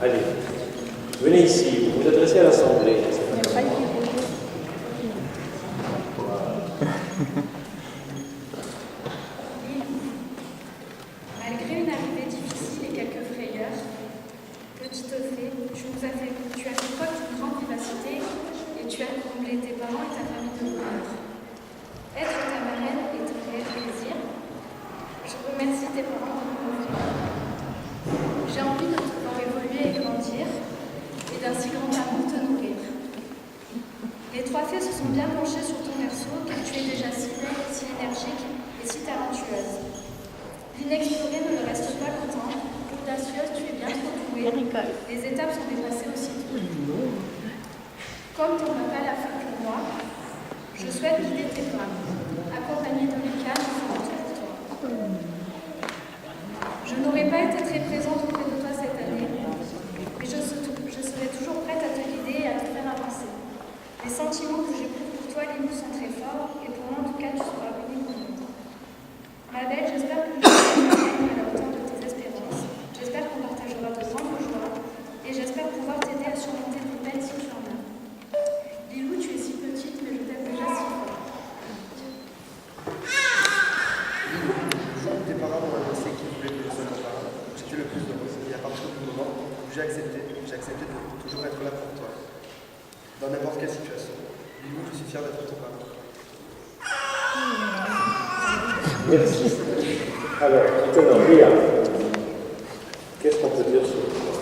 Allez, venez ici, vous vous adressez à l'Assemblée. Malgré une arrivée difficile et quelques frayeurs, petit Ophée, tu as fait preuve d'une grande vivacité et tu as comblé tes parents et ta famille de bonheur. Être ta marraine est un réel plaisir. Je remercie tes parents de me l'offrir. J'ai envie de te voir évoluer et grandir et d'un si grand amour te nourrir. Les trois fées se sont bien penchées sur ton berceau car tu es déjà si belle, si énergique et si talentueuse. L'inexploré ne le reste pas longtemps. Audacieuse, tu es bien trop douée. Les étapes sont dépassées aussitôt. Comme ton papa l'a fait pour moi, je souhaite guider tes pas, accompagner de Mika pour toi. Je n'aurais pas été très présente auprès de toi cette année, mais je serai toujours prête à te guider et à te faire avancer. Les sentiments que j'éprouve pour toi, Lilou, sont très forts, et pour moi, en tout cas, tu seras bénie pour moi. Ma belle, j'espère que je serai à la hauteur de tes espérances. J'espère qu'on partagera de grandes joies, et j'espère pouvoir t'aider à surmonter tes peines si tu en as. Lilou, tu es si petite, mais je t'aime déjà si fort. Tes parents m'ont annoncé qu'ils voulaient que je sois ton parent. J'étais le plus heureuse. Et à partir du moment où j'ai accepté de toujours être là pour toi. Dans n'importe quelle situation. Lilou, je suis fier d'être ton parent. Merci. Alors, maintenant, Léa, qu'est-ce qu'on peut dire sur toi?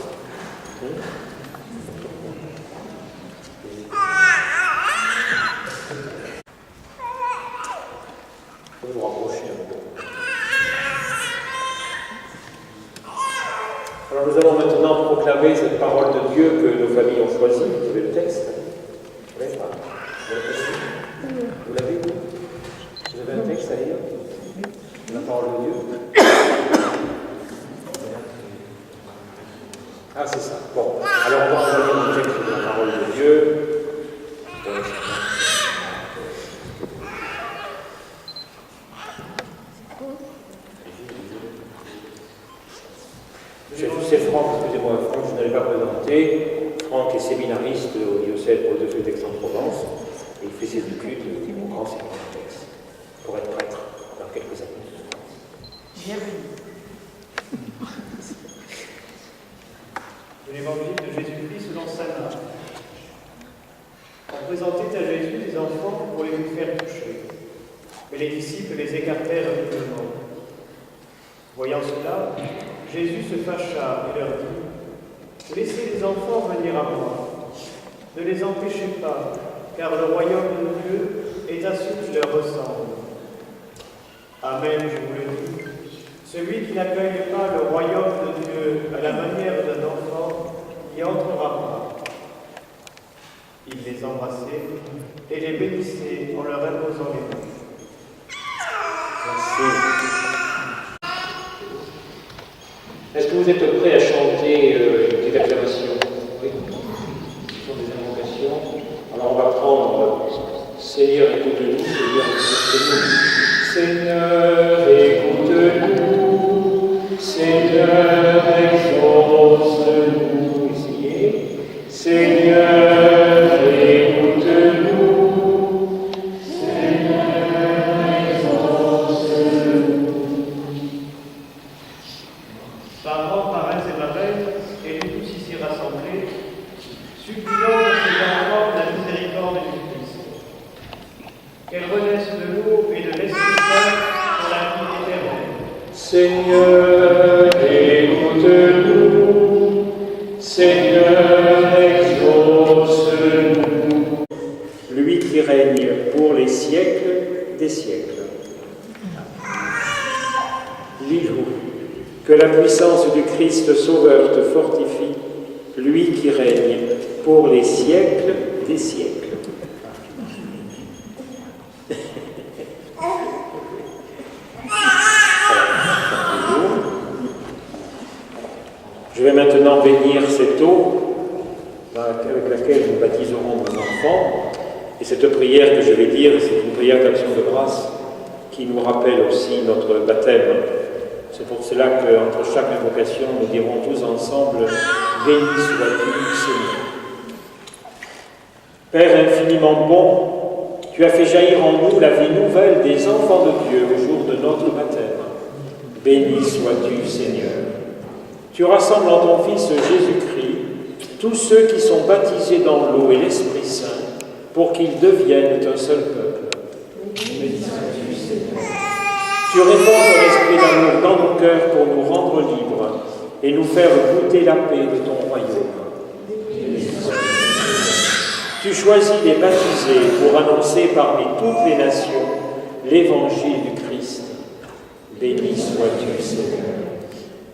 Vous vous rapprochez un peu. Alors, nous allons maintenant proclamer cette parole de Dieu que nos familles ont choisie. Vous avez le texte? Oui, vous l'avez vu? Vous avez un texte à lire? La parole de Dieu. Ah, c'est ça. Bon, alors on va lire le texte de la parole de Dieu. C'est Franck, excusez-moi, Franck, je ne l'ai pas présenté. Franck est séminariste au diocèse de d'Aix-en-Provence et il fait ses études au grand séminaire pour être prêtre dans quelques années. Bienvenue. De l'évangile de Jésus-Christ selon saint Marc. On présentait à Jésus des enfants pour les lui faire toucher, mais les disciples les écartèrent rapidement. Voyant cela, Jésus se fâcha et leur dit : Laissez les enfants venir à moi, ne les empêchez pas, car le royaume de Dieu est à ceux qui leur ressemblent. Amen, je vous le dis. Celui qui n'accueille pas le royaume de Dieu à la manière d'un enfant n'y entrera pas. Il les embrassait et les bénissait en leur imposant les mains. Merci. Est-ce que vous êtes prêts à chanter une petite acclamation? Oui. Ce sont des invocations. Alors on va prendre Seigneur, écoute-nous, Seigneur, écoute-nous. Seigneur, exauce-nous. Essayez. Seigneur, écoute-nous. Seigneur, exauce-nous. Parents, parrains et marraines, et nous tous ici rassemblés, supplions pour ces enfants la miséricorde du Christ. Qu'elles renaissent de l'eau et de l'Esprit Saint pour la vie éternelle. Seigneur, écoute-nous. Seigneur, exauce-nous. Lui qui règne pour les siècles des siècles. Lis-vous. Que la puissance du Christ Sauveur te fortifie, lui qui règne pour les siècles des siècles. Je vais maintenant bénir cette eau avec laquelle nous baptiserons nos enfants. Et cette prière que je vais dire, c'est une prière d'action de grâce qui nous rappelle aussi notre baptême C'est pour cela qu'entre chaque invocation, nous dirons tous ensemble « Béni sois-tu, Seigneur ». Père infiniment bon, tu as fait jaillir en nous la vie nouvelle des enfants de Dieu au jour de notre baptême. Béni sois-tu, Seigneur. Tu rassembles en ton Fils Jésus-Christ tous ceux qui sont baptisés dans l'eau et l'Esprit Saint pour qu'ils deviennent un seul peuple. Béni sois-tu, Seigneur. Tu réponds ton esprit d'amour dans nos cœurs pour nous rendre libres et nous faire goûter la paix de ton royaume. Tu choisis les baptisés pour annoncer parmi toutes les nations l'évangile du Christ. Béni sois-tu, Seigneur.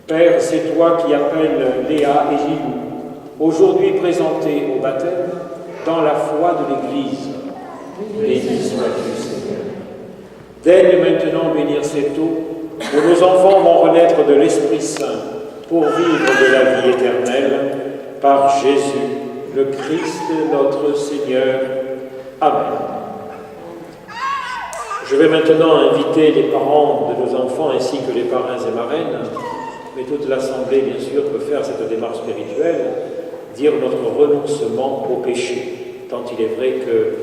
Père, c'est toi qui appelles Léa et Gilou, aujourd'hui présentés au baptême dans la foi de l'Église. Béni sois-tu, Seigneur. Daigne maintenant bénir cette eau où nos enfants vont renaître de l'Esprit Saint pour vivre de la vie éternelle par Jésus, le Christ, notre Seigneur. Amen. Je vais maintenant inviter les parents de nos enfants ainsi que les parrains et marraines, mais toute l'Assemblée, bien sûr, peut faire cette démarche spirituelle, dire notre renoncement au péché, tant il est vrai que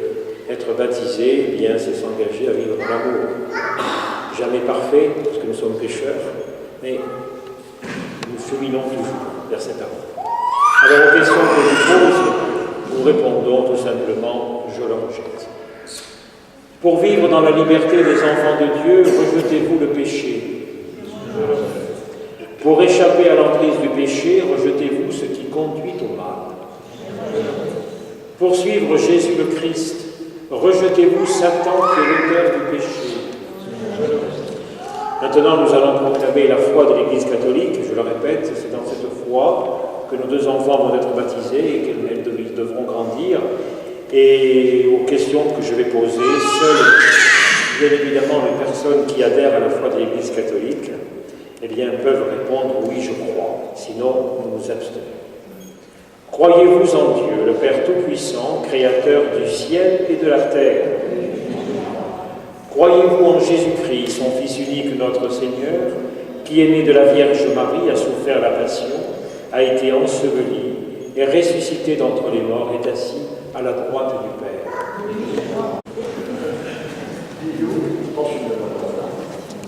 être baptisé, eh bien, c'est s'engager à vivre dans l'amour. Jamais parfait, parce que nous sommes pécheurs, mais nous cheminons toujours vers cet amour. Alors, aux questions que je pose, nous répondons tout simplement, je le rejette. Pour vivre dans la liberté des enfants de Dieu, rejetez-vous le péché. Pour échapper à l'emprise du péché, rejetez-vous ce qui conduit au mal. Pour suivre Jésus le Christ, rejetez-vous Satan qui est l'auteur du péché. Maintenant, nous allons proclamer la foi de l'Église catholique. Je le répète, c'est dans cette foi que nos deux enfants vont être baptisés et qu'ils devront grandir. Et aux questions que je vais poser, seules, bien évidemment, les personnes qui adhèrent à la foi de l'Église catholique, eh bien, peuvent répondre « oui, je crois », sinon nous nous abstenons. Croyez-vous en Dieu, le Père Tout-Puissant, Créateur du ciel et de la terre? Croyez-vous en Jésus-Christ, son Fils unique, notre Seigneur, qui est né de la Vierge Marie, a souffert la passion, a été enseveli, est ressuscité d'entre les morts, est assis à la droite du Père.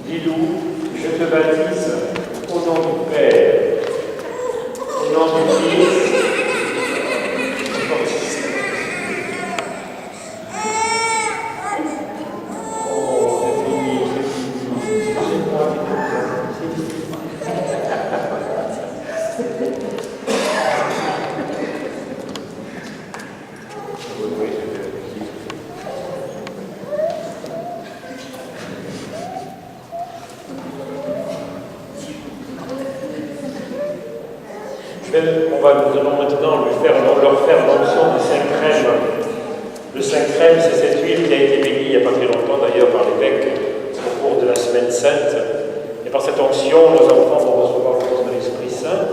Lilou, je te baptise au nom du Père, au nom du Fils. Nous allons maintenant leur faire l'onction du Saint-Crème. Le Saint-Crème, c'est cette huile qui a été bénie il n'y a pas très longtemps d'ailleurs par l'évêque au cours de la Semaine Sainte. Et par cette onction, nos enfants vont recevoir le don de l'Esprit Saint.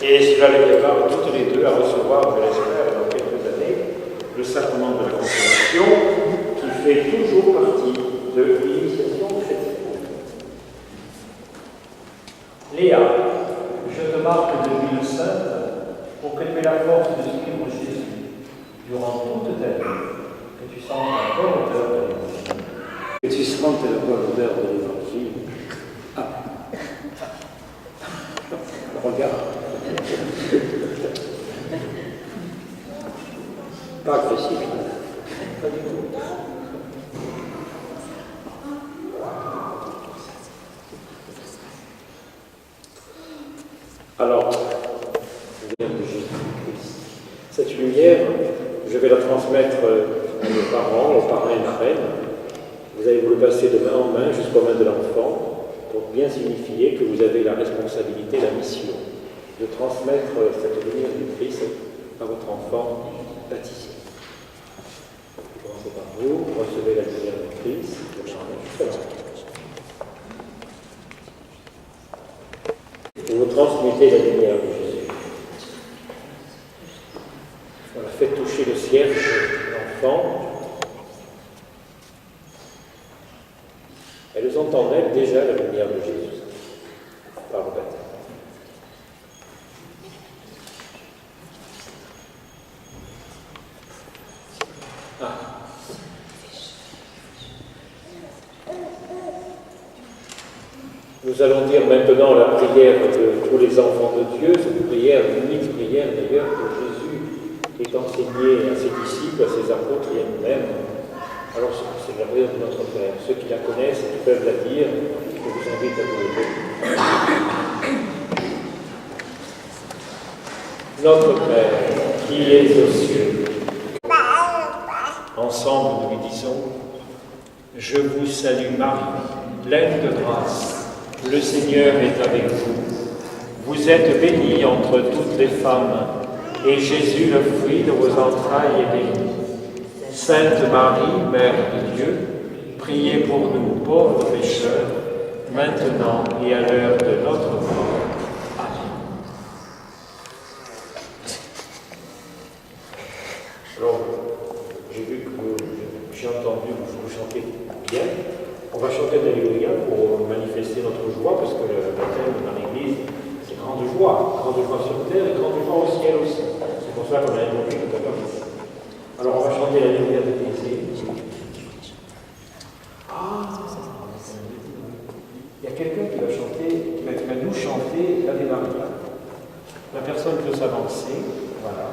Et cela les prépare toutes les deux à recevoir, je l'espère, dans quelques années, le sacrement de la consolation qui fait toujours partie de l'initiation chrétienne. Léa, je te marque de l'huile sainte pour que tu aies la force de suivre Jésus durant toute ta vie, que tu sentes la bonne odeur de l'Évangile. Que tu sentes la bonne odeur de l'Évangile. Ah. Regarde. Pas agressif. Pas du tout. Alors, cette lumière, je vais la transmettre à nos parents, aux parrains et marraines. Vous allez vous le passer de main en main jusqu'aux mains de l'enfant pour bien signifier que vous avez la responsabilité, la mission de transmettre cette lumière du Christ à votre enfant baptisé. Commencez par vous, recevez la lumière du Christ, le changement. Et vous transmettez la lumière de Jésus. Voilà, faites toucher le cierge de l'enfant. Elles ont en elles déjà la lumière de Jésus. par le baptême. Nous allons dire maintenant la prière de tous les enfants de Dieu, cette prière, l'unique prière d'ailleurs que Jésus est enseigné à ses disciples, à ses apôtres et à nous-mêmes. Alors c'est la prière de notre Père. Ceux qui la connaissent et qui peuvent la dire, je vous invite à vous lever. Notre Père, qui es aux cieux, ensemble nous lui disons, je vous salue Marie, pleine de grâce. Le Seigneur est avec vous. Vous êtes bénie entre toutes les femmes, et Jésus, le fruit de vos entrailles, est béni. Sainte Marie, Mère de Dieu, priez pour nous pauvres pécheurs, maintenant et à l'heure de notre mort. Amen. Alors, j'ai vu que j'ai entendu que vous chantez bien. On va chanter l'Alléluia pour manifester notre joie, parce que le baptême dans l'Église, c'est grande joie sur terre et grande joie au ciel aussi. C'est pour ça qu'on a évoqué tout à l'heure. Alors on va chanter l'Alléluia de Thésée. Il y a quelqu'un qui va chanter, qui va nous chanter l'Ave Maria. La personne peut s'avancer, voilà.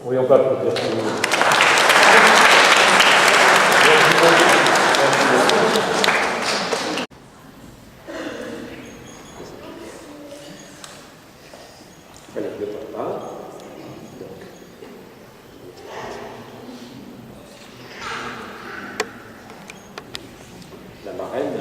Oui, on peut applaudir. Voilà, le papa. Donc. La marraine.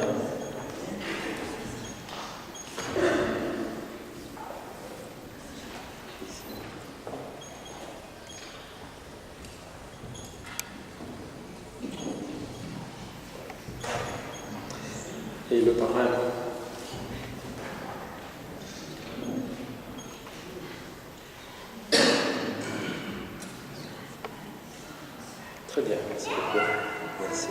Et le parrain. Très bien, merci beaucoup. Merci.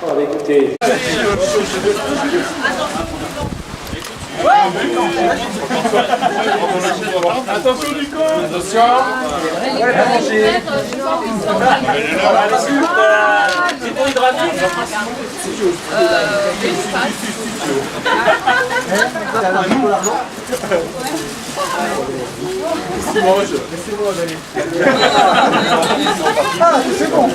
Alors, écoutez. Attention du coup. Attention. Ouais, pas manger. C'est pour hydrater. C'est Laissez-moi d'aller. C'est bon.